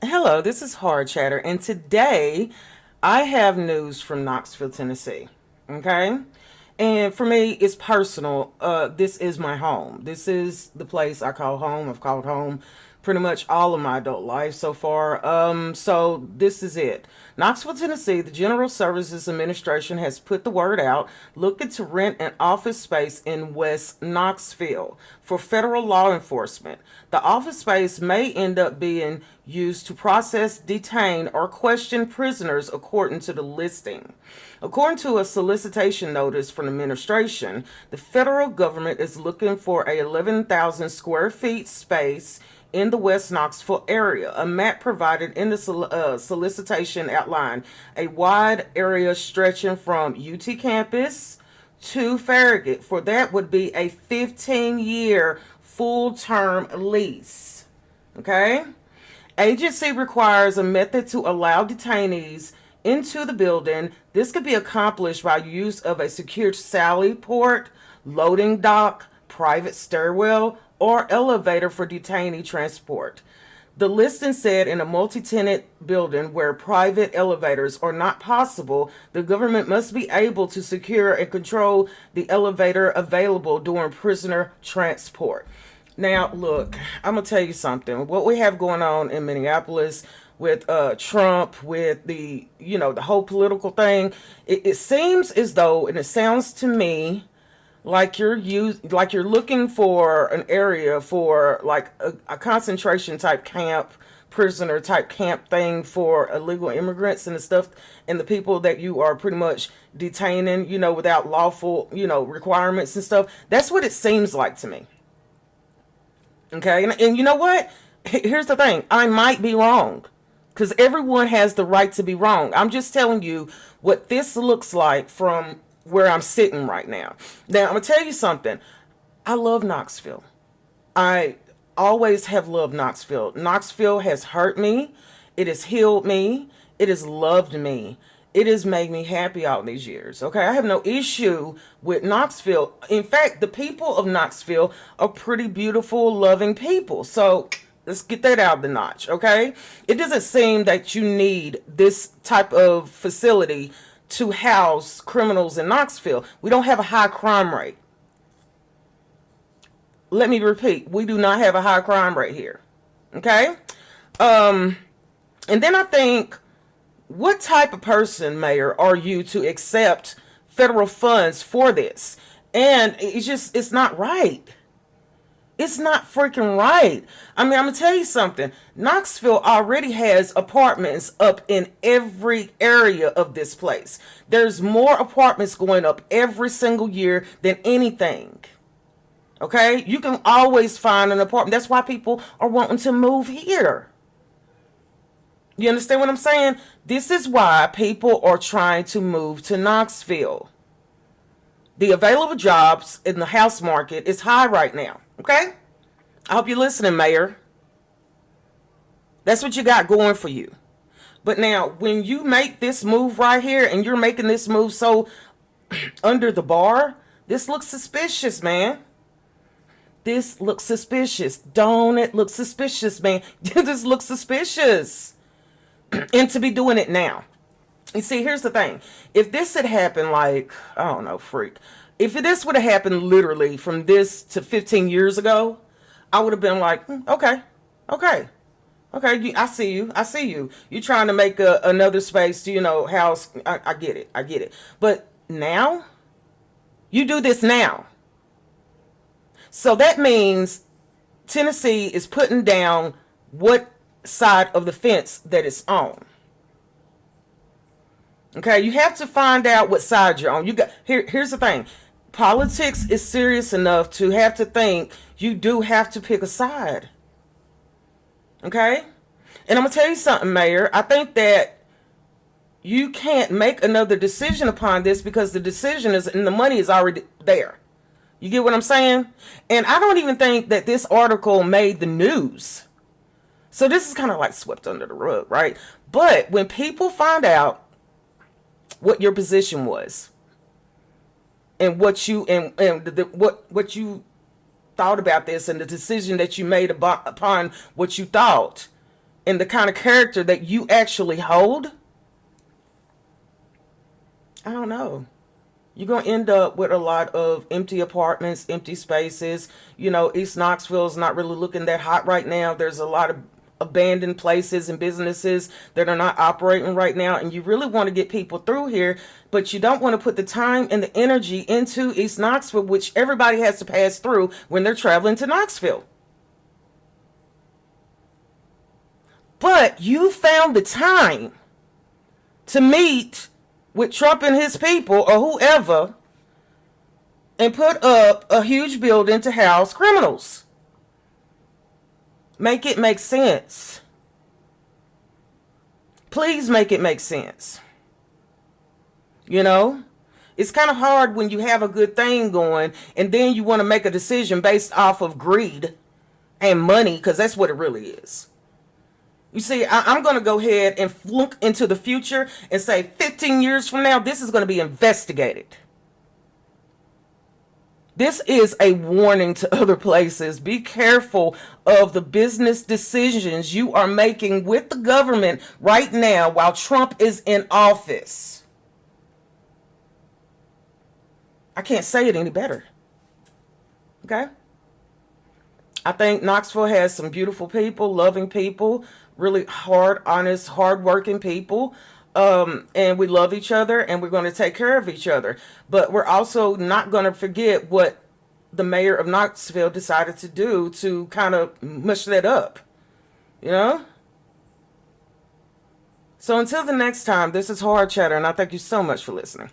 Hello, this is Hard Chatter, and today I have news from Knoxville, Tennessee. Okay? And for me, it's personal. This is my home. This is the place I call home. I've called home pretty much all of my adult life so far. So this is it. Knoxville, Tennessee, the General Services Administration has put the word out looking to rent an office space in West Knoxville for federal law enforcement. The office space may end up being used to process, detain, or question prisoners according to the listing. According to a solicitation notice from the administration, the federal government is looking for a 11,000 square feet space in the West Knoxville area. A map provided in the solicitation outlined a wide area stretching from UT campus to Farragut. For that would be a 15-year full-term lease. Okay? Agency requires a method to allow detainees into the building. This could be accomplished by use of a secured sally port, loading dock, private stairwell, or elevator for detainee transport. The listing said in a multi-tenant building where private elevators are not possible, the government must be able to secure and control the elevator available during prisoner transport. Now, look, I'm gonna tell you something. What we have going on in Minneapolis with Trump, with the whole political thing, it seems as though, and it sounds to me like you're looking for an area for like a concentration type camp, prisoner type camp thing for illegal immigrants and the stuff and the people that you are pretty much detaining, without lawful, requirements and stuff. That's what it seems like to me. Okay, and you know what? Here's the thing. I might be wrong because everyone has the right to be wrong. I'm just telling you what this looks like from where I'm sitting right now. Now, I'm going to tell you something. I love Knoxville. I always have loved Knoxville. Knoxville has hurt me. It has healed me. It has loved me. It has made me happy all these years. Okay, I have no issue with Knoxville. In fact, the people of Knoxville are pretty beautiful, loving people. So let's get that out of the notch. Okay, it doesn't seem that you need this type of facility to house criminals in Knoxville. We don't have a high crime rate. Let me repeat, we do not have a high crime rate here. Okay? And then I think, what type of person, Mayor, are you to accept federal funds for this? And it's not right. It's not freaking right. I mean, I'm going to tell you something. Knoxville already has apartments up in every area of this place. There's more apartments going up every single year than anything. Okay? You can always find an apartment. That's why people are wanting to move here. You understand what I'm saying? This is why people are trying to move to Knoxville. The available jobs in the house market is high right now. Okay? I hope you're listening, Mayor. That's what you got going for you. But now, when you make this move right here, and you're making this move so under the bar, this looks suspicious, man. This looks suspicious. Don't it look suspicious, man? This looks suspicious. And to be doing it now. You see, here's the thing. If this had happened like, I don't know, freak. If this would have happened literally from this to 15 years ago, I would have been like, okay, okay, okay, I see you. I see you. You're trying to make another space to, house. I get it. I get it. But now, you do this now. So that means Tennessee is putting down what side of the fence that it's on. Okay, you have to find out what side you're on. Here's the thing. Politics is serious enough to have to think you do have to pick a side. Okay? And I'm going to tell you something, Mayor. I think that you can't make another decision upon this because the decision is and the money is already there. You get what I'm saying? And I don't even think that this article made the news. So this is kind of like swept under the rug, right? But when people find out what your position was and what you what you thought about this and the decision that you made upon what you thought, and the kind of character that you actually hold, I don't know. You're going to end up with a lot of empty apartments, empty spaces. You know, East Knoxville is not really looking that hot right now. There's a lot of abandoned places and businesses that are not operating right now. And you really want to get people through here, but you don't want to put the time and the energy into East Knoxville, which everybody has to pass through when they're traveling to Knoxville. But you found the time to meet with Trump and his people or whoever and put up a huge building to house criminals. Make it make sense. Please make it make sense. You know, it's kind of hard when you have a good thing going and then you want to make a decision based off of greed and money, because that's what it really is. You see, I'm going to go ahead and look into the future and say 15 years from now, this is going to be investigated. This is a warning to other places. Be careful of the business decisions you are making with the government right now while Trump is in office. I can't say it any better. Okay? I think Knoxville has some beautiful people, loving people, really hard, honest, hardworking people. And we love each other and we're going to take care of each other. But we're also not going to forget what the mayor of Knoxville decided to do to kind of mush that up. You know? So until the next time, this is Hard Chatter, and I thank you so much for listening.